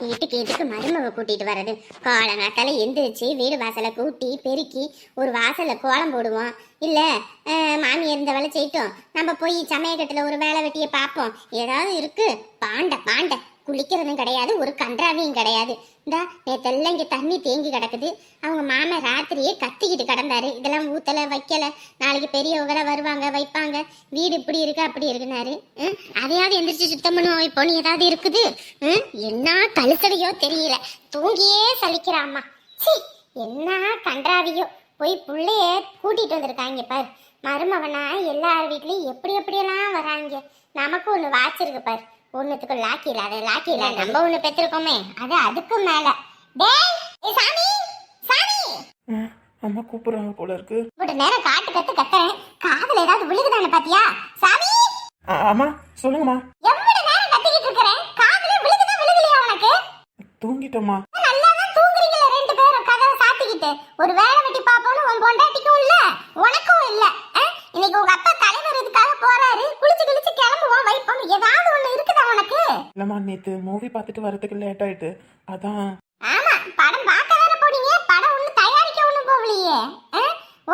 வீட்டுக்கு எதுக்கு மருமவை கூட்டிட்டு வர்றது? காலங்காத்தால எந்திரிச்சு வீடு வாசலை கூட்டி பெருக்கி ஒரு வாசல்ல கோலம் போடுவோம். இல்ல மாமி இருந்த வேலை செய்யட்டும், நம்ம போய் சமயக்கட்டுல ஒரு வேலை வெட்டியை பார்ப்போம். ஏதாவது இருக்கு? பாண்ட பாண்ட குளிக்கிறதும் கிடையாது, ஒரு கன்றாவையும் கிடையாது. இந்தா நேத்தெல்லாம் இங்க தண்ணி தேங்கி கிடக்குது. அவங்க மாமன் ராத்திரியே கத்திக்கிட்டு கிடந்தாரு, இதெல்லாம் ஊத்தல வைக்கல, நாளைக்கு பெரியவங்கள வருவாங்க வைப்பாங்க, வீடு இப்படி இருக்கு அப்படி இருக்குனாரு. அதையாவது எந்திரிச்சு சுத்தம் பண்ணுவோம். இப்போ நீ ஏதாவது இருக்குது? என்ன கழுத்தடையோ தெரியல, தூங்கியே சலிக்கிறாம்மா. சி, என்ன கன்றாவியோ. போய் புள்ளைய கூட்டிட்டு வந்திருக்காங்க பாரு. மருமவனா எல்லார் வீட்லயும் எப்படி எப்படியெல்லாம் வராங்க. நமக்கு ஒண்ணு வாச்சிருக்கு பாரு, ஒண்ணுத்துக்கு லாக்கி இல்ல. அதை லாக்கி இல்ல, நம்ம ஒண்ணு பெற்றிருக்கோமே, அது அதுக்கு மேல. டேய் சாமி, சாமி. அம்மா கூப்பிடுறாங்க போல இருக்கு. ஒரு நேரம் காட்டு கத்து கத்துறேன், காதுல ஏதாவது விழுகுதானு பாத்தியா? சாமி. அம்மா சொல்லுங்கம்மா. எவ்வளவு நேரம் கத்திக்கிட்டு இருக்கறேன், காதுல விழுகுதா விழுகலையா உனக்கு? தூங்கிட்டோமா? நல்லா தான் தூங்குறீங்களே ரெண்டு பேரும் கதவை சாத்திக்கிட்டு. ஒரு வேலை வெட்டி பாப்போன்னு உன் பொண்டாட்டிக்கும் இல்ல உனக்கும் இல்ல. இன்னைக்கு உங்க அப்பா தலைவர் இதுக்காக போறாரு, குளிச்சு குளிச்சு கிளம்புவோம் வைப்போம். ஏதாவது ஒண்ணு இருக்குதா உனக்கு? இல்லம்மா, நேத்து மூவி பார்த்துட்டு வரதுக்கு லேட் ஆயிட்டு, அதான். ஆமா, படம் பார்க்க வேற போனீங்க, படம் ஒண்ணு தயாரிக்க ஒண்ணு போகலையே.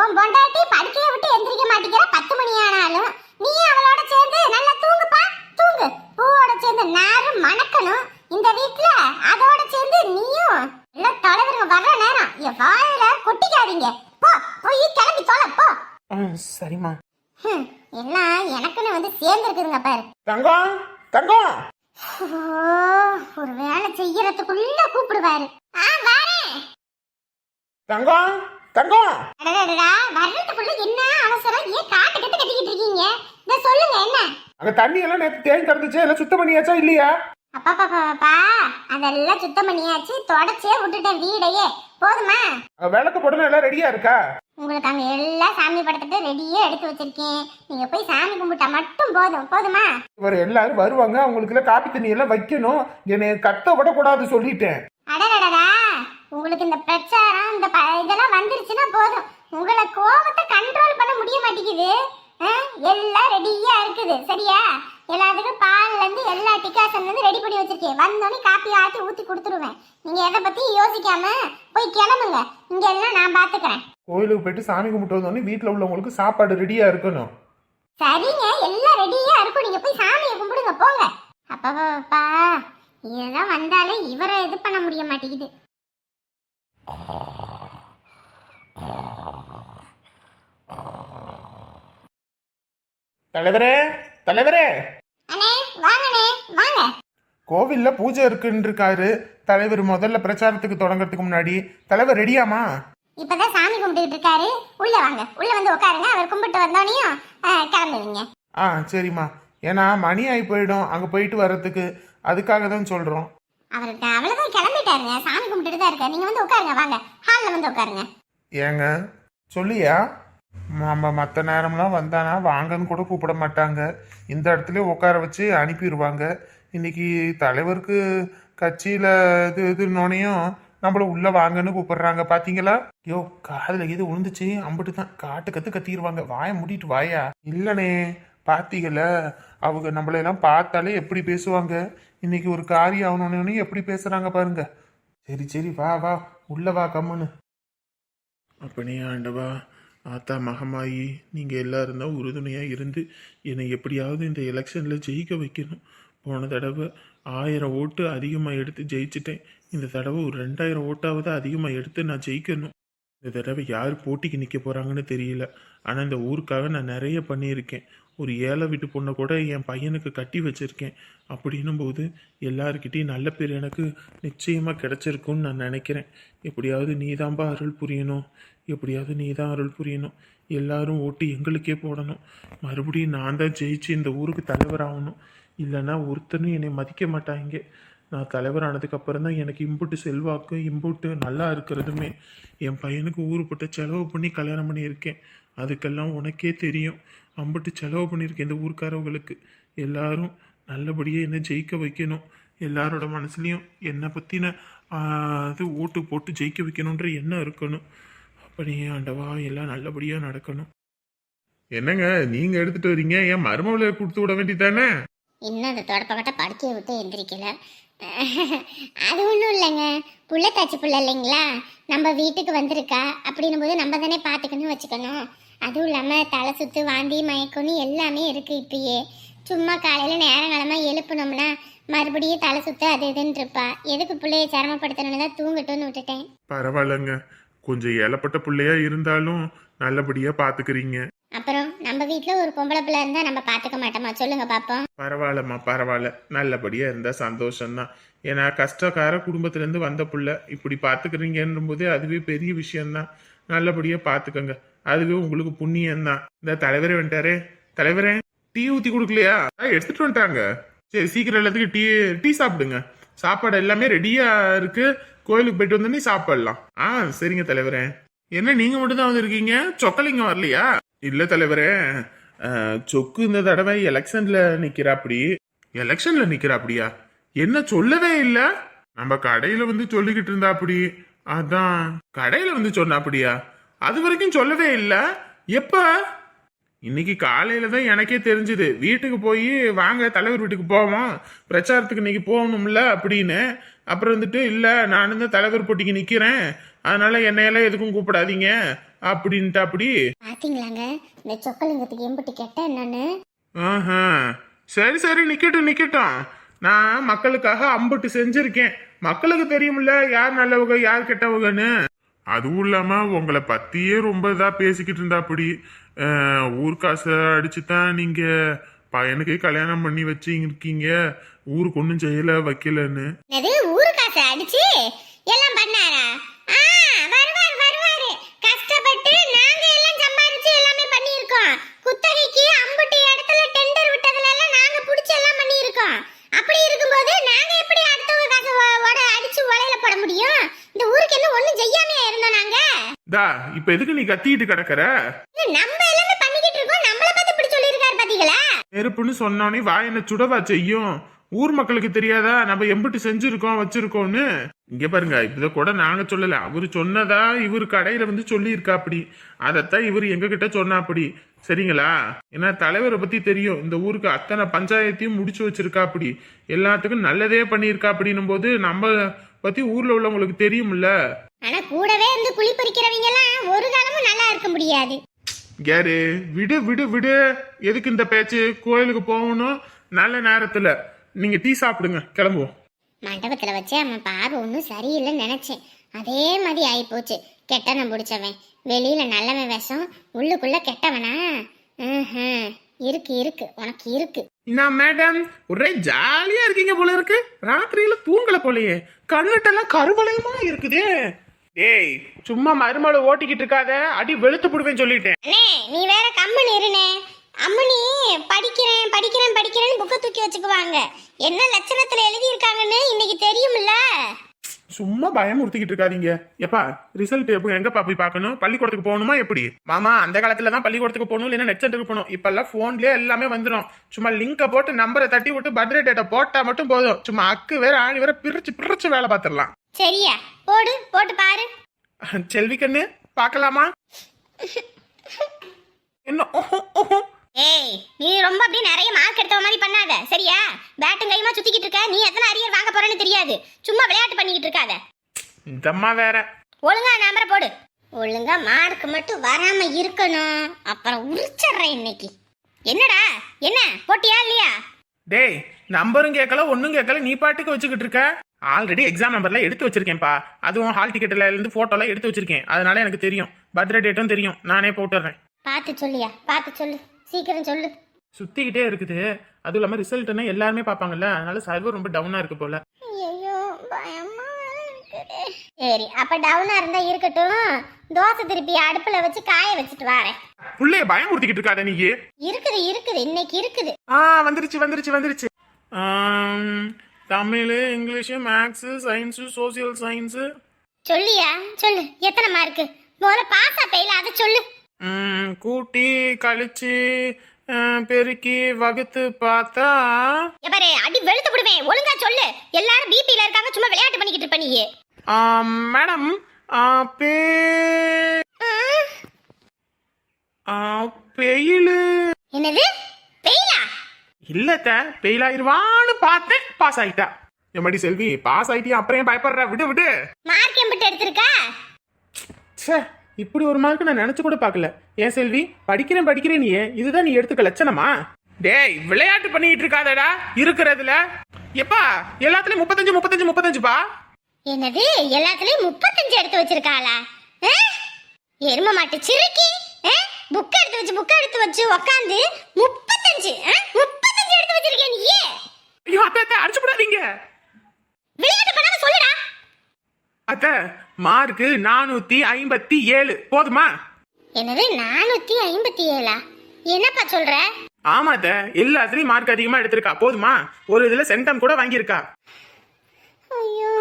உன் பொண்டாட்டி படுக்கையை விட்டு எந்திரிக்க மாட்டேங்கிற 10 மணி ஆனாலும். நீ அவளோட சேர்ந்து நல்லா தூங்குப்பா, தூங்கு. பூவோட சேர்ந்து நாரு மணக்கணும் இந்த வீட்ல, அதோட சேர்ந்து நீயும் எல்லாம் தலைவருங்க வர்ற நேரம் என் வாயில கொட்டிக்காதீங்க. போ, போய் கிளம்பி தொலை போ. சரிம்மா. எல்லாம் எனக்குன்னு வந்து சேர்ந்துருக்குதுங்க பாரு. தங்கம் தங்கம். ஒரு வேலை செய்யறதுக்குள்ள கூப்பிடுவாரு. வரேன் தங்கம் தங்கம். வர்றதுக்குள்ள என்ன அவசரம்? ஏன் காட்டு கட்டு கட்டிக்கிட்டு இருக்கீங்க? இத சொல்லுங்க என்ன? அங்க தண்ணி எல்லாம் நேத்து தேங்கி கிடந்துச்சு, எல்லாம் சுத்தம் பண்ணியாச்சா இல்லையா? அப்பா அதெல்லாம் சுத்தம் பண்ணியாச்சு, தொடச்சே விட்டுட்டேன் வீடையே. போதுமா? விளக்கு போடணும், எல்லாம் ரெடியா இருக்கா? உங்களுக்கு அங்க எல்லாம் சாமி படத்துட்டு ரெடியே எடுத்து வச்சிருக்கேன். நீங்க போய் சாமி கும்பிட்டா மட்டும் போதும். போதுமா? இவர் எல்லாரும் வருவாங்க, அவங்களுக்கு எல்லாம் காப்பி தண்ணி எல்லாம் வைக்கணும். என்னை கத்த விடக்கூடாது சொல்லிட்டேன். அடடடா, உங்களுக்கு இந்த பிரச்சாரம் இந்த இதெல்லாம் வந்துருச்சுன்னா போதும். உங்களை கோபத்தை கண்ட்ரோல் பண்ண முடிய மாட்டேங்குது. எல்லாம் ரெடியா இருக்குது சரியா? எல்லாத்துக்கும் பால்ல இருந்து எல்லா டிகாசன்ல இருந்து ரெடி பண்ணி வச்சிருக்கேன். வந்தோடனே காப்பி ஆத்தி ஊத்தி கொடுத்துருவேன். நீங்க எதை பத்தி யோசிக்காம போய் கிளம்புங்க. இங்க எல்லாம் நான் பாத்துக்கிறேன். கோயிலுக்கு போயிட்டு சாமி கும்பிட்டு வந்தோடனே வீட்டுல உள்ளவங்களுக்கு சாப்பாடு ரெடியா இருக்கணும். சரிங்க, எல்லாம் ரெடியா இருக்கும். நீங்க போய் சாமியை கும்பிடுங்க போங்க. அப்பா இதெல்லாம் வந்தாலே இவரை இது பண்ண முடிய மாட்டேங்குது. தலைவரே தலைவரே. அண்ணே வாங்கண்ணே வாங்க. கோவில்ல பூஜை இருக்குன்னு இருக்காரு தலைவர். முதல்ல பிரச்சாரத்துக்கு தொடங்கறதுக்கு முன்னாடி தலைவர் ரெடியாமா? இப்பதான் சாமி கும்பிட்டு இருக்காரு. உள்ள வாங்க, உள்ள வந்து உட்காருங்க. அவர் கும்பிட்டு வந்தோடனையும் கிளம்புவீங்க. சரிம்மா. ஏன்னா மணி ஆகி போயிடும் அங்க போயிட்டு வர்றதுக்கு, அதுக்காக தான் சொல்றோம். அவருக்கு அவ்வளவுதான் கிளம்பிட்டாருங்க, சாமி கும்பிட்டு தான் இருக்காரு. நீங்க வந்து உட்காருங்க, வாங்க ஹால்ல வந்து உட்காருங்க. ஏங்க சொல்லியா? நம்ம மற்ற நேரம்லாம் வந்தானா வாங்கன்னு கூட கூப்பிட மாட்டாங்க, இந்த இடத்துல உட்கார வச்சு அனுப்பிடுவாங்க. இன்னைக்கு தலைவருக்கு கட்சியில் இதுனோனையும் நம்மள உள்ள வாங்கன்னு கூப்பிடுறாங்க பார்த்தீங்களா? யோ காதில் இது விழுந்துச்சு அம்பிட்டு தான் காட்டு கத்து கத்திடுவாங்க. வாயை மூடிட்டு வாயா. இல்லனே பார்த்தீங்கள, அவங்க நம்மளையெல்லாம் பார்த்தாலே எப்படி பேசுவாங்க. இன்னைக்கு ஒரு காரியம் ஆகணுன்னு எப்படி பேசுகிறாங்க பாருங்க. சரி சரி வா வா உள்ள வா கம்முன்னு. அப்பனே ஆண்டவா, ஆத்தா மகமாயி, நீங்கள் எல்லாரும் தான் உறுதுணையாக இருந்து என்னை எப்படியாவது இந்த எலெக்ஷனில் ஜெயிக்க வைக்கணும். போன தடவை 1000 ஓட்டு அதிகமாக எடுத்து ஜெயிச்சிட்டேன். இந்த தடவை ஒரு 2000 ஓட்டாவது அதிகமாக எடுத்து நான் ஜெயிக்கணும். இந்த தடவை யார் போட்டிக்கு நிற்க போகிறாங்கன்னு தெரியல. ஆனால் இந்த ஊருக்காக நான் நிறைய பண்ணியிருக்கேன். ஒரு ஏழை வீட்டு பொண்ணை கூட என் பையனுக்கு கட்டி வச்சுருக்கேன். அப்படின்னும் போது எல்லாருக்கிட்டையும் நல்ல பேர் எனக்கு நிச்சயமாக கிடச்சிருக்குன்னு நான் நினைக்கிறேன். எப்படியாவது நீதான்பா அருள் புரியணும், எப்படியாவது நீ தான் அருள் புரியணும். எல்லாரும் ஓட்டு எங்களுக்கே போடணும். மறுபடியும் நான் தான் ஜெயிச்சு இந்த ஊருக்கு தலைவராகணும். இல்லைன்னா ஒருத்தனும் என்னை மதிக்க மாட்டாங்க. நான் தலைவரானதுக்கப்புறம் தான் எனக்கு இம்புட்டு செல்வாக்கு இம்புட்டு நல்லா இருக்கிறதுமே. என் பையனுக்கு ஊருப்பட்ட செலவு பண்ணி கல்யாணம் பண்ணியிருக்கேன். அதுக்கெல்லாம் உனக்கே தெரியும். அம்புட்டு செலவு பண்ணியிருக்கேன் இந்த ஊருக்காரவங்களுக்கு. எல்லாரும் நல்லபடியாக என்னை ஜெயிக்க வைக்கணும். எல்லாரோட மனசுலையும் என்னை பற்றின இது ஓட்டு போட்டு ஜெயிக்க வைக்கணுன்ற எண்ணம் இருக்கணும். அப்படி ஆண்டவா எல்லாம் நல்லபடியாக நடக்கணும். என்னங்க நீங்க எடுத்துட்டு வரீங்க? என் மருமகளை கொடுத்து விட வேண்டியதானே? இன்னும் அந்த தொடப்பக்கட்ட படுக்கையை விட்டு எந்திரிக்கல. அது ஒன்றும் இல்லைங்க. புள்ளத்தாச்சி புள்ள இல்லைங்களா, நம்ம வீட்டுக்கு வந்திருக்கா அப்படின்னும் போது நம்ம தானே பார்த்துக்கணும் வச்சுக்கணும். அதுவும் இல்லாமல் தலை சுத்து வாந்தி மயக்கம்னு எல்லாமே இருக்குது இப்பயே. சும்மா காலையில் நேரங்காலமாக எழுப்புனோம்னா மறுபடியும் தலை சுத்து அது இதுன்னு இருப்பா. எதுக்கு பிள்ளைய சிரமப்படுத்தணும்னு தான் தூங்கட்டும்னு விட்டுட்டேன். பரவாயில்லைங்க, கொஞ்சம் ஏழப்பட்ட பிள்ளையா இருந்தாலும் நல்லபடியா பாத்துக்கிறீங்க. அப்புறம் நம்ம வீட்டில் ஒரு பொம்பளை பிள்ளை இருந்தால் நம்ம பார்த்துக்க மாட்டோமா சொல்லுங்க பார்ப்போம். பரவாயில்லம்மா, பரவாயில்ல, நல்லபடியா இருந்தா சந்தோஷம்தான். ஏன்னா கஷ்டக்கார குடும்பத்துல இருந்து வந்த புள்ள இப்படி பாத்துக்கிறீங்கன்னும் போதே அதுவே பெரிய விஷயம்தான். நல்லபடியா பாத்துக்கங்க, அதுவே உங்களுக்கு புண்ணியம்தான். இந்த தலைவரே வந்துட்டாரே. தலைவரே, டீ ஊத்தி கொடுக்கலையா? எடுத்துட்டு வந்துட்டாங்க. சரி, சீக்கிரம் எல்லாத்துக்கும் டீ சாப்பிடுங்க. சாப்பாடு எல்லாமே ரெடியா இருக்கு. கோயிலுக்கு போயிட்டு வந்தோடனே சாப்பிடலாம். சரிங்க தலைவரே. என்ன நீங்க மட்டும் தான் வந்திருக்கீங்க, சொக்கலிங்கம் வரலையா? இல்ல தலைவரே, சொக்கு இந்த தடவை எலெக்ஷன்ல நிக்கிறாப்படி. எலெக்ஷன்ல நிக்கிறாப்படியா? என்ன சொல்லவே இல்ல. நம்ம கடையில வந்து சொல்லிக்கிட்டு இருந்தாப்படி. அதான் கடையில வந்து சொன்னாப்படியா? அது வரைக்கும் சொல்லவே இல்ல. எப்ப? இன்னைக்கு காலையில தான் எனக்கே தெரிஞ்சது. வீட்டுக்கு போய் வாங்க தலைவர் வீட்டுக்கு போவோம், பிரச்சாரத்துக்கு இன்னைக்கு போகணும்ல அப்படின்னு. அப்புறம் வந்துட்டு இல்ல நானும் தான் தலைவர் போட்டிக்கு நிக்கிறேன், அதனால என்னையெல்லாம் எதுக்கும் கூப்பிடாதீங்க அப்படின்ட்டு. அப்படி பாத்தீங்களாங்க இந்த சொக்கலிங்கத்துக்கு எம்பிட்டு கெட்ட என்னன்னு. சரி சரி, நிக்கட்டும் நிக்கட்டும். நான் மக்களுக்காக அம்புட்டு செஞ்சிருக்கேன். மக்களுக்கு தெரியும்ல யார் நல்லவங்க யார் கெட்டவங்கன்னு. அதுவும் இல்லாம உங்களை பத்தியே ரொம்ப இதா பேசிக்கிட்டு இருந்தா. அப்படி ஊர் காசை அடிச்சுதான் நீங்க பையனுக்கு கல்யாணம் பண்ணி வச்சு இருக்கீங்க, ஊருக்கு ஒன்றும் செய்யல வைக்கலன்னு. ஊரு காசை அடிச்சு எல்லாம் பண்ணாரா? வருவாரு வருவாரு. கஷ்டப்பட்டு நாங்க எல்லாம் சம்பாரிச்சு எல்லாமே பண்ணியிருக்கோம். குத்தகைக்கு அம்புட்டு இடத்துல டெண்டர் விட்டதுல எல்லாம் நாங்க புடிச்சு எல்லாம் பண்ணியிருக்கோம். அப்படி இருக்கும்போது நாங்க எப்படி அடுத்தவங்க காசை அடிச்சு உலையில போட முடியும்? இந்த ஊருக்கு என்ன ஒண்ணும் செய்யாமையா இருந்தோம் நாங்க. இப்ப எதுக்கு நீ கத்திட்டு கிடக்குற? நம்ம எல்லாமே பண்ணிக்கிட்டு இருக்கோம், நம்மள பத்தி இப்படி சொல்லிருக்காரு பாத்தீங்களா? நெருப்புன்னு சொன்னோனே வாய் என்ன சுடவா செய்யும்? ஊர் மக்களுக்கு தெரியாதா நம்ம எம்பிட்டு செஞ்சிருக்கோம் வச்சிருக்கோம்னு? இங்க பாருங்க, இத கூட நாங்க சொல்லல, அவரு சொன்னதா இவரு கடையில வந்து சொல்லி இருக்கா. அப்படி அதத்தான் இவரு எங்க கிட்ட சொன்னா. அப்படி சரிங்களா? ஏன்னா தலைவரை பத்தி தெரியும், இந்த ஊருக்கு அத்தனை பஞ்சாயத்தையும் முடிச்சு வச்சிருக்கா. அப்படி எல்லாத்துக்கும் நல்லதே பண்ணியிருக்கா. அப்படின்னும் போது நம்ம பத்தி ஊர்ல உள்ளவங்களுக்கு தெரியும்ல. ஆனா கூடவே இருந்து குழி பறிக்கிறவங்க எல்லாம் ஒரு காலமும் நல்லா இருக்க முடியாது. யாரு? விடு விடு விடு, எதுக்கு இந்த பேச்சு? கோயிலுக்கு போகணும் நல்ல நேரத்துல. நீங்க டீ சாப்பிடுங்க, கிளம்புவோம். மண்டபத்துல வச்சு அவன் பார்வை ஒன்றும் சரியில்லைன்னு நினைச்சேன், அதே மாதிரி ஆகி போச்சு. கெட்டவன் பிடிச்சவன் வெளியில நல்லவன் விஷம், உள்ளுக்குள்ள கெட்டவனா? இருக்கு இருக்கு, உனக்கு இருக்கு. என்ன மேடம், ஒரே ஜாலியா இருக்கீங்க போல இருக்கு. ராத்திரியில தூங்கல போலயே, கண்ணுட்டெல்லாம் கருவளையமா இருக்குதே. டேய், சும்மா மருமலை ஓட்டிக்கிட்டு இருக்காத, அடி வெளுத்து போடுவேன்னு சொல்லிட்டேன். நீ வேற கம்மன் இருனே. அம்மனி படிக்கிறேன் படிக்கிறேன் படிக்கிறேன்னு புக்கை தூக்கி வச்சுக்குவாங்க. என்ன லட்சணத்துல எழுதி இருக்காங்கன்னு இன்னைக்கு தெரியும்ல. சும்மா பயமுறுத்திக்கிட்டு இருக்காதீங்க. எப்பா ரிசல்ட் எப்போ எங்கப்பா போய் பார்க்கணும்? பள்ளிக்கூடத்துக்கு போகணுமா எப்படி? மாமா, அந்த காலத்துல தான் பள்ளிக்கூடத்துக்கு போகணும், இல்லைன்னா நெட் சென்டருக்கு போகணும். இப்பெல்லாம் போன்லயே எல்லாமே வந்துடும். சும்மா லிங்கை போட்டு நம்பரை தட்டி விட்டு பர்த்டே டேட்டை போட்டா மட்டும் போதும். சும்மா அக்கு வேற ஆணி வேற பிரிச்சு பிரிச்சு வேலை பார்த்துடலாம். சரியா? போடு, போட்டு பாரு. செல்வி கண்ணு, பார்க்கலாமா? என்ன? ஏய், நீ ரொம்ப அப்படியே நிறைய மார்க் எடுத்த மாதிரி பண்ணாத சரியா? பேட்டும் கையுமா சுத்திக்கிட்டு இருக்க, நீ எத்தனை அரியர் வாங்க போறேன்னு தெரியாது. சும்மா விளையாட்டு பண்ணிக்கிட்டு இருக்காத. இந்த அம்மா வேற. ஒழுங்கா நம்பரை போடு. ஒழுங்கா மார்க் மட்டும் வராம இருக்கணும், அப்புறம் உரிச்சிடுறேன் இன்னைக்கு. என்னடா என்ன போட்டியா இல்லையா? டேய், நம்பரும் கேட்கல ஒன்னும் கேட்கல, நீ பாட்டுக்கு வச்சுக்கிட்டு இருக்க. ஆல்ரெடி எக்ஸாம் நம்பர்ல எடுத்து வச்சிருக்கேன்ப்பா. அதுவும் ஹால் டிக்கெட்ல இருந்து போட்டோலாம் எடுத்து வச்சிருக்கேன். அதனால எனக்கு தெரியும், பர்த்டே டேட்டும் தெரியும். நானே போட்டுறேன். பார்த்து சொல்லியா? பார்த்து சொல்லு, சீக்கிரம் சொல்லு. சுத்திக்கிட்டே இருக்குது. அதுவும் இல்லாம ரிசல்ட்னா எல்லாருமே பாப்பாங்கல்ல, அதனால சர்வர் ரொம்ப டவுனா இருக்கு போல. ஐயோ பயமா இருக்குது. சரி, அப்ப டவுனா இருந்தா இருக்கட்டும். தோசை திருப்பி அடுப்புல வச்சு காய வச்சுட்டு வரேன். புள்ளைய பயமுறுத்திக்கிட்டு இருக்காத நீ. இருக்குது இருக்குது, இன்னைக்கு இருக்குது. வந்துருச்சு வந்துருச்சு வந்துருச்சு. Tamil, English, maths, science, social science. சொல்லியா? சொல்லு, எத்தனை மார்க்கு? முதல்ல பாஸா பெயில அதை சொல்லு. கூட்டி கழிச்சு பெருக்கி வகுத்து பார்த்தா. எவரே அடி வெளுத்து விடுவேன், ஒழுங்கா சொல்லு. எல்லாரும் பிபில இருக்காங்க, சும்மா விளையாட்டு பண்ணிக்கிட்டு இருப்ப நீ. Madam, bail. என்னது பெயிலா? இல்லத்த, பெயிலாயிருவான்னு பார்த்தேன், பாஸ் ஆயிட்டா. எம்மாடி செல்வி பாஸ் ஆயிட்டியா அப்புறம் ஏன் பயப்படுற? விடு விடு. மார்க் எம்பிட்டு எடுத்திருக்கா? ச்சே, இப்படி ஒரு மார்க் நான் நினைச்சு கூட பார்க்கல. ஏன் செல்வி படிக்கிறேன் நீ இதுதான் நீ எடுத்துக்க லட்சணமா? டேய் விளையாட்டு பண்ணிட்டு இருக்காதடா இருக்கிறதுல. எப்பா எல்லாத்துலயும் 35 என்னது எல்லாத்துலயும் 35 எடுத்து வச்சிருக்காளா? எரும மாட்டு சிறுக்கி புக் எடுத்து வச்சு உட்காந்து 35 எடுத்து வச்சிருக்கே நீ. ஐயோ அத்தை அடிச்சு போடாதீங்க. விளையாட்டு பண்ணாம சொல்லுடா. அத்தை மார்க்கு 457 போதுமா? என்னது 457? என்னப்பா சொல்ற? ஆமா அத்தை எல்லாத்துலயும் மார்க் அதிகமா எடுத்திருக்கா போதுமா? ஒரு இதுல சென்டம் கூட வாங்கியிருக்கா. ஐயோ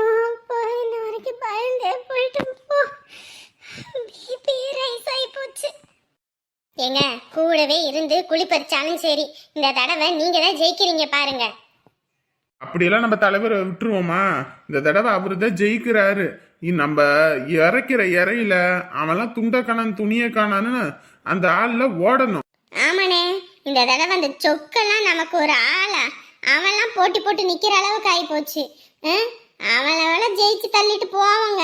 இந்த வரைக்கும் பயந்தே போயிட்டு போ. பிபி ரைஸ் ஆகி போச்சு. ஏங்க கூடவே இருந்து குழி பறிச்சாலும் சரி இந்த தடவை நீங்க தான் ஜெயிக்கிறீங்க பாருங்க. அப்படியெல்லாம் நம்ம தலைவரை விட்டுருவோமா? இந்த தடவை அவரு தான் ஜெயிக்கிறாரு. நம்ம இறைக்கிற இறையில அவன்லாம் துண்டக்கானான் துணிய காணான்னு அந்த ஆள்ல ஓடணும். ஆமாண்ணே இந்த தடவை அந்த சொக்கெல்லாம் நமக்கு ஒரு ஆளா அவன்லாம் போட்டி போட்டு நிக்கிற அளவுக்கு ஆகி போச்சு. அவளை ஜெயிச்சு தள்ளிட்டு போவாங்க.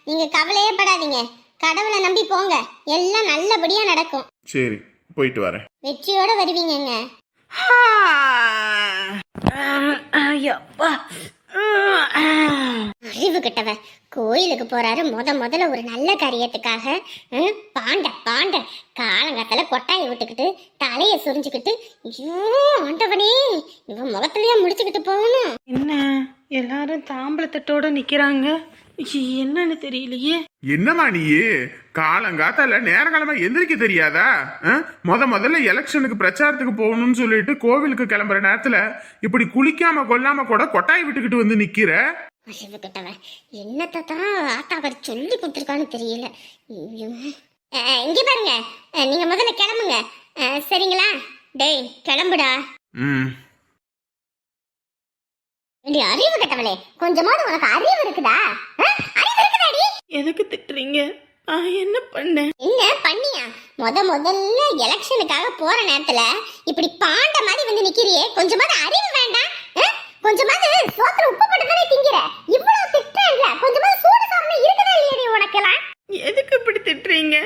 நீங்க கவலையே படாதீங்க. கடவுளை நம்பி போங்க. எல்லாம் நல்லபடியா நடக்கும். சரி போயிட்டு வரேன். வெற்றியோட வருவீங்கங்க. அறிவு கிட்டவ கோயிலுக்கு போறாரு முதல்ல ஒரு நல்ல காரியத்துக்காக. பாண்ட காலங்காத்தால கொட்டாயை விட்டுக்கிட்டு தலைய சுரிஞ்சுக்கிட்டு ஐயோ ஆண்டவனே இவன் முகத்திலேயே முடிச்சுக்கிட்டு போகணும். என்ன எல்லாரும் தாம்பளத்தட்டோட நிக்கிறாங்க, என்னன்னு தெரியலையே. என்னமா நீ காலங்காத்தால நேரகாலமா எந்திரிக்க தெரியாதா? முதல்ல எலெக்ஷனுக்கு பிரச்சாரத்துக்கு போகணும்னு சொல்லிட்டு கோவிலுக்கு கிளம்புற நேரத்துல இப்படி குளிக்காம கொல்லாம கூட கொட்டாய் விட்டுக்கிட்டு வந்து நிக்கிற. அறிவு கிட்டவன் என்னத்தான் ஆத்தாவர் சொல்லி கொடுத்துருக்கான்னு தெரியல. இங்க பாருங்க நீங்க முதல்ல கிளம்புங்க சரிங்களா? டேய் கிளம்புடா. அறிவு கட்டவளே கொஞ்சமாவது உனக்கு அறிவு இருக்குதா? அறிவு இருக்குதாடி? எதுக்கு திட்டுறீங்க? என்ன பண்ணேன்? என்ன பண்ணியா? முதல்ல எலெக்ஷனுக்காக போற நேரத்துல இப்படி பாண்ட மாதிரி வந்து நிக்கிறியே, கொஞ்சமாவது அறிவு வேண்டாம்? கொஞ்சமாவது சோத்துல உப்பு போட்டு தானே திங்கிற. இவ்வளவு திட்டுறல கொஞ்சமாவது சூடு சாரணை இருக்குதா இல்லையடி உனக்கெல்லாம்? எதுக்கு இப்படி திட்டுறீங்க?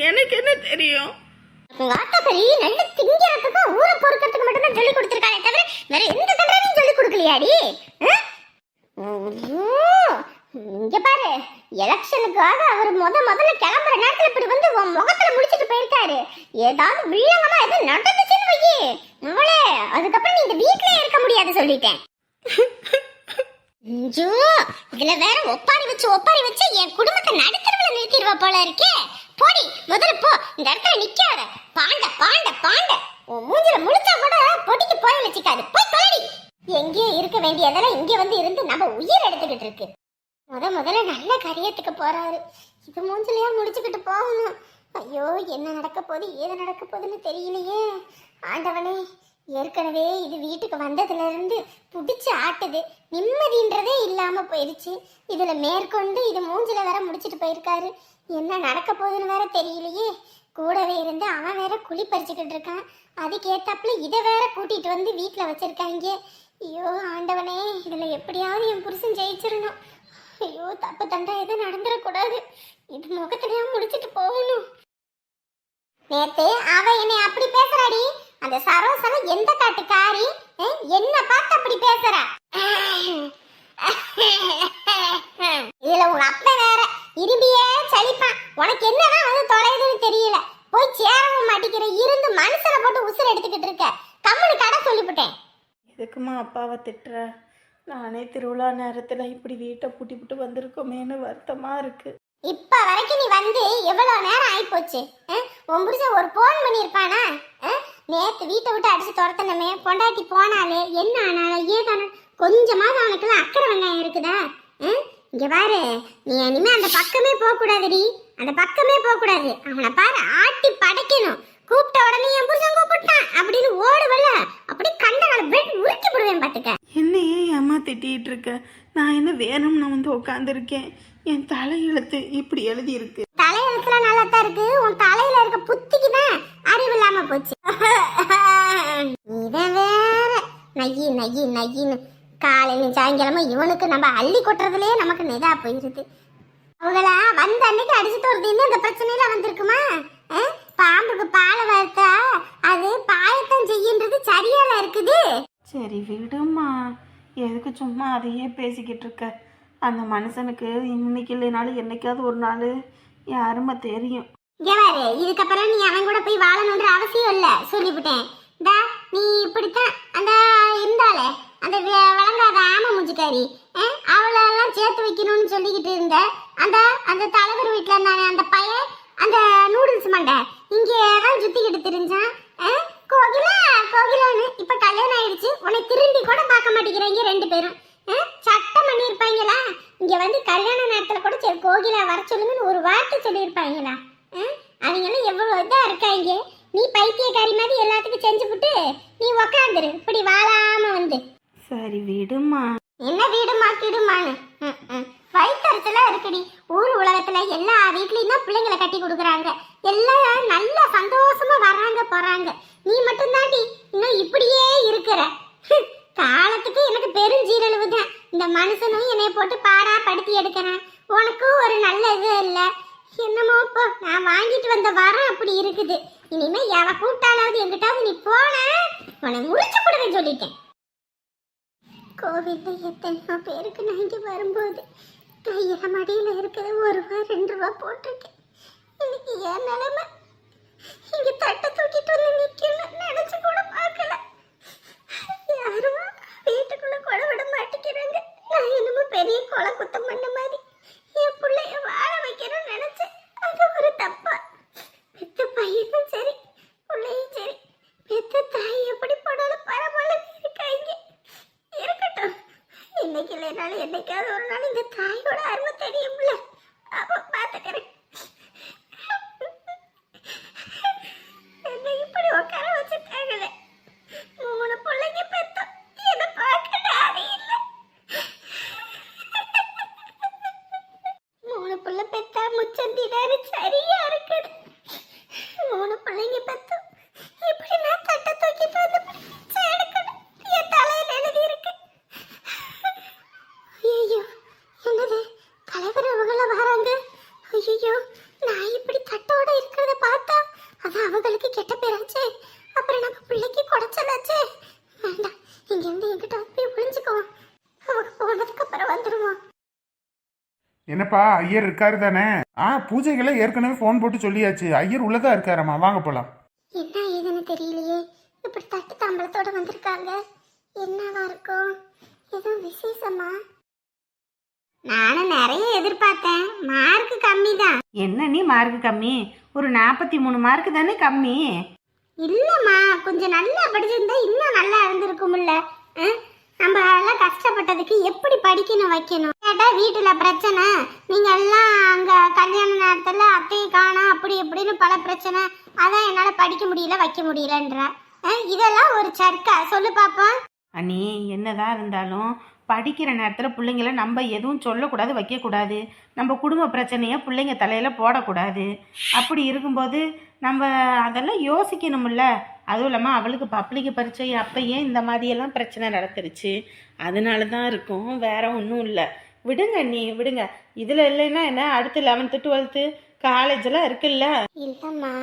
எனக்கு என்ன தெரியும்? உங்க ஆத்தா சரி நல்ல திங்கிறதுக்கு ஊரை பொறுக்கிறதுக்கு மட்டும் தான் சொல்லி கொடுத்துருக்காளே தவிர வேற எந்த தண்டனையும் சொல்லி கொடுக்கலையாடி? இங்க பாரு எலெக்ஷனுக்காக அவர் முதல்ல கிளம்புற நேரத்துல இப்படி வந்து உன் முகத்துல முடிச்சிட்டு போயிருக்காரு. ஏதாவது வில்லங்கமா எதுவும் நடந்துச்சுன்னு வையே மகளே, அதுக்கப்புறம் நீ இந்த வீட்லயே இருக்க முடியாது சொல்லிட்டேன். இதுல வேற ஒப்பாரி வச்சு என் குடும்பத்தை நடுத்தரவுல நிறுத்திடுவா போல இருக்கே. போடி முதல்ல போ. இந்த இடத்துல நிக்காத. பாண்ட உன் மூஞ்சில முழிச்சா கூட பொடிக்கு போய் வச்சுக்காது. போய் தொலைடி. எங்கேயோ இருக்க வேண்டியதெல்லாம் இங்க வந்து இருந்து நம்ம உயிர் எடுத்துக்கிட்டு இருக்கு. முதல்ல நல்ல காரியத்துக்கு போறாரு. இது மூஞ்சிலையா முடிச்சுக்கிட்டு போகணும். ஐயோ என்ன நடக்க போகுது ஏது நடக்க போகுதுன்னு தெரியலையே. ஆண்டவனே ஏற்கனவே இது வீட்டுக்கு வந்ததுல இருந்து பிடிச்சி ஆட்டுது. நிம்மதின்றதே இல்லாம போயிடுச்சு. இதுல மேற்கொண்டு இது மூஞ்சில வேற முடிச்சிட்டு போயிருக்காரு. என்ன நடக்க போகுதுன்னு வேற தெரியலையே. கூடவே இருந்து அவன் வேற குழி பறிச்சுக்கிட்டு இருக்கான். அதுக்கேத்தாப்புல இதை வேற கூட்டிட்டு வந்து வீட்டுல வச்சிருக்காங்க. ஐயோ ஆண்டவனே இதுல எப்படியாவது என் புருஷன் ஜெயிச்சிடணும். ஐயோ தப்பு தண்டா எதுவும் நடந்துடக்கூடாது. இது முகத்திலேயே முடிச்சிட்டு போகணும். நேத்து அவ என்னை அப்படி பேசுறாடி. அந்த சரோசனை எந்த காட்டுக்காரி என்ன பார்த்து அப்படி பேசுறா? இதுல உங்க அப்ப வேற இரும்பியே சலிப்பான். உனக்கு என்னதான் வந்து தொலைதுன்னு தெரியல. போய் சேரவும் மாட்டிக்கிற இருந்து மனுஷனை போட்டு உசுர எடுத்துக்கிட்டு இருக்க. கம்முனு கடை சொல்லிவிட்டேன். எதுக்குமா அப்பாவை திட்டுற? நானே திருவிழா நேரத்துல இப்படி வீட்டை பூட்டிவிட்டு வந்திருக்கோமேன்னு வருத்தமா இருக்கு. இப்ப வரைக்கும் நீ வந்து எவ்வளவு நேரம் ஆயிப்போச்சு. உன் புருஷன் ஒரு போன் பண்ணிருப்பானா? நேத்து வீட்டை விட்டு அடிச்சு துரத்தனமே பொண்டாட்டி போனாலே என்ன ஆனாலும் ஏதான கொஞ்சமாவது அவனுக்குலாம் அக்கறை வெங்காயம் இருக்குதா? இங்க பாரு நீ இனிமே அந்த பக்கமே போக கூடாதுடி. அந்த பக்கமே போக கூடாது. அவனை பாரு ஆட்டி படைக்கணும். கூப்பிட்ட உடனே என் புருஷன் கூப்பிட்டான் அப்படின்னு ஓடுவல அப்படி கண்டகளை உருக்கி போடுவேன் பாத்துக்க. என்னையே ஏமா திட்டிட்டு இருக்க? நான் என்ன வேணும்னு வந்து உட்காந்துருக்கேன். என் தலையெழுத்து இப்படி எழுதி இருக்கு. தலையெழுத்துல நல்லா தான் இருக்கு. உன் தலையில இருக்க புத்திக்கு தான் அறிவு இல்லாம போச்சு. இவன் வேற நையின்னு காலையிலும் சாயங்காலமும் இவனுக்கு நம்ம அள்ளி கொட்டுறதுலயே நமக்கு நிதா போயிருது. அவங்களா வந்த அன்னைக்கு அடிச்சுட்டு வருதுன்னு அந்த பிரச்சனையில வந்திருக்குமா? பாம்புக்கு பாலை வறுத்தா அது பாயத்தம் செய்யன்றது சரியால இருக்குது. சரி விடுமா, எதுக்கு சும்மா அதையே பேசிக்கிட்டு இருக்க? அந்த மனுஷனுக்கு இன்னைக்கு இல்லைனாலும் என்னைக்காவது ஒரு நாள் யாருமா தெரியும். இங்க பாரு, இதுக்கப்புறம் நீ அவன் கூட போய் வாழணுன்ற அவசியம் இல்ல, சொல்லிவிட்டேன். நீ இப்படித்தான் அந்த இருந்தாலே அந்த வழங்காத ஆம மூஞ்சிக்காரி அவளெல்லாம் சேர்த்து வைக்கணும்னு சொல்லிக்கிட்டு இருந்த அந்த அந்த தலைவர் வீட்டுல இருந்தானே அந்த பையன், அந்த நூடுல்ஸ் மண்டை இங்கேதான் சுத்திக்கிட்டு தெரிஞ்சான். கோகிலா கோகிலான்னு இப்ப கல்யாணம் ஆயிடுச்சு. உன்னை திரும்பி கூட பார்க்க மாட்டேங்கிறாங்க ரெண்டு பேரும். சட்டம் பண்ணியிருப்பாங்களா? இங்க வந்து கல்யாண நேரத்துல கூட சரி கோகிலா வர சொல்லுங்கன்னு ஒரு வார்த்தை சொல்லியிருப்பாங்களா? அவங்களும் எவ்வளவு இதா இருக்காங்க. நீ பைத்தியக்காரி மாதிரி எல்லாத்துக்கும் செஞ்சு விட்டு நீ உக்காந்துரு இப்படி வாழாம வந்து. சரி விடுமா. என்ன வீடுமா கிடுமான்னு வயிற்றுல இருக்குடி. ஊர் உலகத்துல எல்லா வீட்லயும் தான் பிள்ளைங்களை கட்டி கொடுக்குறாங்க. எல்லாம் நல்ல சந்தோஷமா வர்றாங்க போறாங்க. நீ மட்டும் தாண்டி இன்னும் இப்படியே இருக்கிற. காலத்துக்கு எனக்கு பெருஞ்சீரழிவு தான். இந்த மனுஷனும் என்னை போட்டு பாடா படுத்தி எடுக்கிறேன். உனக்கும் ஒரு நல்ல இது இல்ல. என்னமோ இப்போ நான் வாங்கிட்டு வந்த வரம் அப்படி இருக்குது. இனிமே எவ கூட்டாளாவது எங்கிட்டாவது நீ போன உன்னை முடிச்சு போடுவேன் சொல்லிட்டேன். கோவில்ல எத்தனையோ பேருக்கு நான் இங்கே வரும்போது கையில மடியில இருக்கிற ₹1 ₹2 போட்டிருக்கேன். இன்னைக்கு என் நிலைமை இங்க தட்டை தூக்கிட்டு வந்து நிக்கணும் நினைச்சு கூட பார்க்கல. யாரும் வீட்டுக்குள்ள கொலை விட மாட்டேங்கிறாங்க. நான் என்னமோ பெரிய கொலை குத்தம் பண்ண மாதிரி என் பிள்ளைய வாழ வைக்கணும்னு நினைச்சேன். அது ஒரு தப்பா? பெத்த பையனும் சரி பிள்ளையும் சரி பெத்த தாய் எப்படி போனாலும் பரவாயில்ல இருக்காங்க. இருக்கட்டும், இன்னைக்கு இல்லைனாலும் என்னைக்காவது ஒரு நாள் இந்த தாயோட அருமை தெரியும்ல, அப்ப பாத்துக்கிறேன். என்ன இப்படி உட்கார வச்சுட்டாங்களே. 3 பிள்ளைங்க பெத்தோம், என்ன பார்க்க நானே இல்லை. 3 பிள்ளை பெத்தா முச்சந்திடாரு சரியா இருக்குது. 3 பிள்ளைங்க பெத்தோம், இப்படி நான் தட்டை தூக்கிட்டு வந்து பிச்சை எடுக்கணும். என் தலையில எழுதி இருக்கு. ஐயோ, என்னது தலைவர் அவங்கள வராங்க. ஐயோ, நான் இப்படி தட்டோட இருக்கிறத பார்த்தா அது அவங்களுக்கு கெட்ட பேராச்சே. அப்புறம் நம்ம பிள்ளைக்கு குடைச்சலாச்சே. வேண்டாம், இங்க இருந்து என்கிட்ட போய் ஒளிஞ்சுக்குவோம். அவங்க போனதுக்கு அப்புறம் வந்துடுவோம். என்னப்பா ஐயர் இருக்காரு தானே? பூஜைகளை ஏற்கனவே ஃபோன் போட்டு சொல்லியாச்சு. ஐயர் உள்ளதா இருக்காரம்மா, வாங்க போலாம். என்ன ஏதுன்னு தெரியலையே. இப்படி தட்டு தாம்பளத்தோட வந்திருக்காங்க. என்னவா இருக்கும்? எதுவும் விசேஷமா? நானும் நிறைய எதிர்பார்த்தேன். மார்க் கம்மி தான். என்ன நீ மார்க்கு கம்மி? ஒரு 43 மார்க்கு தானே கம்மி. இல்லம்மா, கொஞ்சம் நல்லா படிச்சிருந்தா இன்னும் நல்லா இருந்திருக்கும்ல. நம்ம எல்லாம் கஷ்டப்பட்டதுக்கு எப்படி படிக்கணும் வைக்கணும் கேட்டா வீட்டுல பிரச்சனை. நீங்க எல்லாம் அங்க கல்யாண நேரத்துல அத்தையை காணோம் அப்படி இப்படின்னு பல பிரச்சனை. அதான் என்னால படிக்க முடியல வைக்க முடியலன்ற. இதெல்லாம் ஒரு சர்க்கா? சொல்லு பாப்போம். அண்ணி, என்னதான் இருந்தாலும் படிக்கிற நேரத்தில் பிள்ளைங்கள நம்ம எதுவும் சொல்லக்கூடாது, வைக்கக்கூடாது. நம்ம குடும்ப பிரச்சனையை பிள்ளைங்க தலையில் போடக்கூடாது. அப்படி இருக்கும்போது நம்ம அதெல்லாம் யோசிக்கணும்ல. அதுவும் இல்லாமல் அவளுக்கு பப்ளிக் பரீட்சை அப்பயே இந்த மாதிரியெல்லாம் பிரச்சனை நடந்துருச்சு. அதனால தான் இருக்கும், வேற ஒன்றும் இல்லை. விடுங்க நீ விடுங்க. இதில் இல்லைன்னா என்ன, அடுத்து 11th 12th காலேஜெல்லாம் இருக்குல்ல. இல்லம்மா,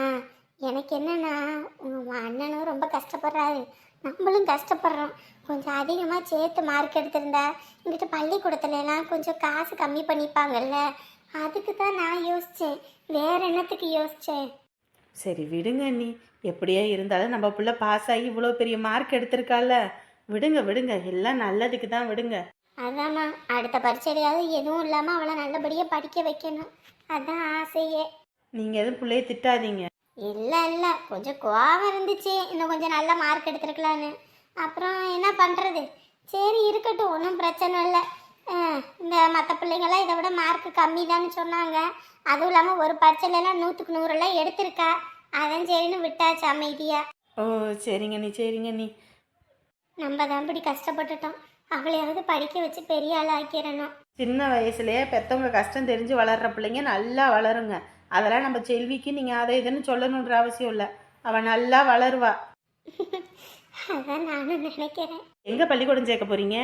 எனக்கு என்னன்னா உங்க அண்ணனும் ரொம்ப கஷ்டப்படுறாரு, நம்மளும் கஷ்டப்படுறோம். கொஞ்சம் அதிகமாக சேர்த்து மார்க் எடுத்திருந்தா இங்கிட்ட பள்ளிக்கூடத்துல எல்லாம் கொஞ்சம் காசு கம்மி பண்ணிப்பாங்கல்ல. அதுக்கு தான் நான் யோசித்தேன், வேற என்னத்துக்கு யோசித்தேன். சரி விடுங்க நீ. எப்படியே இருந்தாலும் நம்ம பிள்ளை பாஸ் ஆகி இவ்வளோ பெரிய மார்க் எடுத்திருக்கால. விடுங்க விடுங்க, எல்லாம் நல்லதுக்கு தான், விடுங்க. அதாம்மா, அடுத்த பரீட்சையாவது எதுவும் இல்லாமல் அவளை நல்லபடியாக படிக்க வைக்கணும். அதான் ஆசையே. நீங்கள் எதுவும் பிள்ளைய திட்டாதீங்க. இல்லை இல்லை, கொஞ்சம் கோவம் இருந்துச்சு, இன்னும் கொஞ்சம் நல்ல மார்க் எடுத்துருக்கலான்னு. அப்புறம் என்ன பண்ணுறது, சரி இருக்கட்டும், ஒன்றும் பிரச்சனை இல்லை. இந்த மற்ற பிள்ளைங்கள்லாம் இதை விட மார்க் கம்மி தான்னு சொன்னாங்க. அதுவும் இல்லாமல் ஒரு பரீட்சையிலலாம் 100க்கு 100 எடுத்திருக்கா. அதான் சரின்னு விட்டாச்சு அமைதியா. ஓ சரிங்க நீ, சரிங்க நீ. நம்ம தான் இப்படி கஷ்டப்பட்டுட்டோம், அவளையாவது படிக்க வச்சு பெரிய ஆள் ஆக்கிடணும். சின்ன வயசுலேயே பெற்றவங்க கஷ்டம் தெரிஞ்சு வளர்கிற பிள்ளைங்க நல்லா வளருங்க. அதெல்லாம் நம்ம செல்விக்கு நீங்கள் அதை இதுன்னு சொல்லணுன்ற அவசியம் இல்லை. அவள் நல்லா வளருவா. அதான் நானும் நினைக்கிறேன். எங்கே பள்ளிக்கூடம் சேர்க்க போகிறீங்க?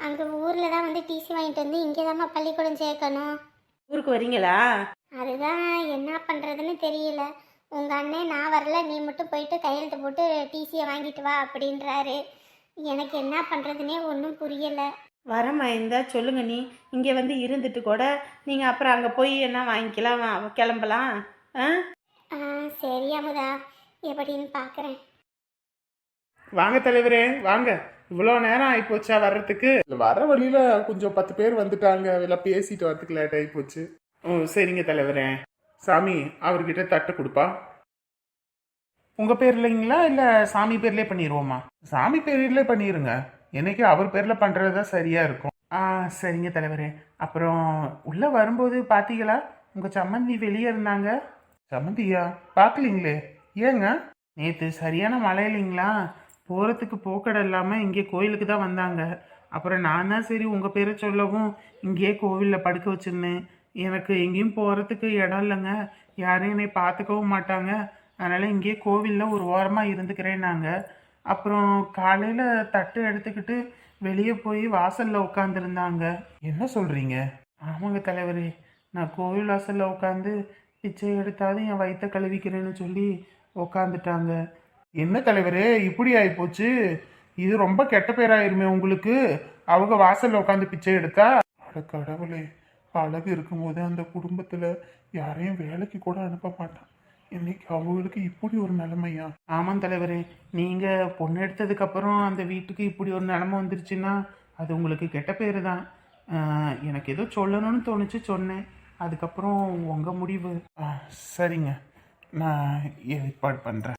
அங்கே ஊரில் தான் வந்து டிசி வாங்கிட்டு வந்து இங்கே தாம்மா பள்ளிக்கூடம் சேர்க்கணும். ஊருக்கு வரீங்களா? அதுதான் என்ன பண்ணுறதுன்னு தெரியல. உங்கள் அண்ணன் நான் வரல, நீ மட்டும் போயிட்டு கையெழுத்து போட்டு டிசியை வாங்கிட்டு வா அப்படின்றாரு. எனக்கு என்ன பண்ணுறதுனே ஒன்றும் புரியலை. வரம்மா இருந்தா சொல்லுங்க. நீ இங்கே வந்து இருந்துட்டு கூட நீங்கள் அப்புறம் அங்கே போய் என்ன வாங்கிக்கலாம், கிளம்பலாம். ஆ ஆ சரி அமுதா, எப்படின்னு பார்க்குறேன். வாங்க தலைவரே வாங்க. இவ்வளோ நேரம் ஆயிப்போச்சா வர்றதுக்கு? வர வழியில கொஞ்சம் 10 பேர் வந்துட்டாங்க, எல்லாம் பேசிட்டு வரதுக்கு லேட் ஆயிப்போச்சு. ஓ சரிங்க தலைவரே. சாமி அவர்கிட்ட தட்டு கொடுப்பா. உங்க பேர் இல்லைங்களா இல்ல சாமி பேர்லயே பண்ணிடுவோமா? சாமி பேர்லயே பண்ணிருங்க. என்னைக்கு அவர் பேர்ல பண்றதுதான் சரியா இருக்கும். சரிங்க தலைவரே. அப்புறம் உள்ள வரும்போது பாத்தீங்களா உங்க சம்மந்தி வெளியே இருந்தாங்க? சம்மந்தியா? பார்க்கலீங்களே, ஏங்க? நேற்று சரியான மழை இல்லைங்களா, போகிறதுக்கு போக்கடை இல்லாமல் இங்கே கோயிலுக்கு தான் வந்தாங்க. அப்புறம் நான் தான் சரி உங்கள் பேரை சொல்லவும் இங்கேயே கோவிலில் படுக்க வச்சுருந்தேன். எனக்கு எங்கேயும் போகிறதுக்கு இடம் இல்லைங்க, யாரும் என்னை பார்த்துக்கவும் மாட்டாங்க, அதனால் இங்கேயே கோவிலில் ஒரு ஓரமாக இருந்துக்கிறேன் நாங்கள். அப்புறம் காலையில் தட்டு எடுத்துக்கிட்டு வெளியே போய் வாசலில் உட்காந்துருந்தாங்க. என்ன சொல்கிறீங்க? ஆமாங்க தலைவரே, நான் கோவில் வாசலில் உட்காந்து பிச்சை எடுத்தாவது என் வயிற்ற கழுவிக்கிறேன்னு சொல்லி உக்காந்துட்டாங்க. என்ன தலைவரே இப்படி ஆயிப்போச்சு? இது ரொம்ப கெட்ட பேராயிருமே உங்களுக்கு, அவங்க வாசல்ல உட்காந்து பிச்சை எடுத்தா. அட கடவுளே, அழகு இருக்கும்போது அந்த குடும்பத்துல யாரையும் வேலைக்கு கூட அனுப்ப மாட்டான், இன்னைக்கு அவங்களுக்கு இப்படி ஒரு நிலைமையா? ஆமாம் தலைவரே, நீங்க பொண்ணு எடுத்ததுக்கு அப்புறம் அந்த வீட்டுக்கு இப்படி ஒரு நிலைமை வந்துருச்சுன்னா அது உங்களுக்கு கெட்ட பேரு தான். எனக்கு ஏதோ சொல்லணும்னு தோணுச்சு, சொன்னேன். அதுக்கப்புறம் உங்க முடிவு. சரிங்க, நான் ஏற்பாடு பண்றேன்.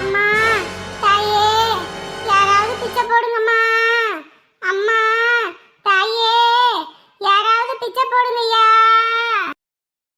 அம்மா தாயே, யாராவது பிச்சை போடுங்கம்மா. அம்மா தாயே, யாராவது பிச்சை போடுங்கய்யா.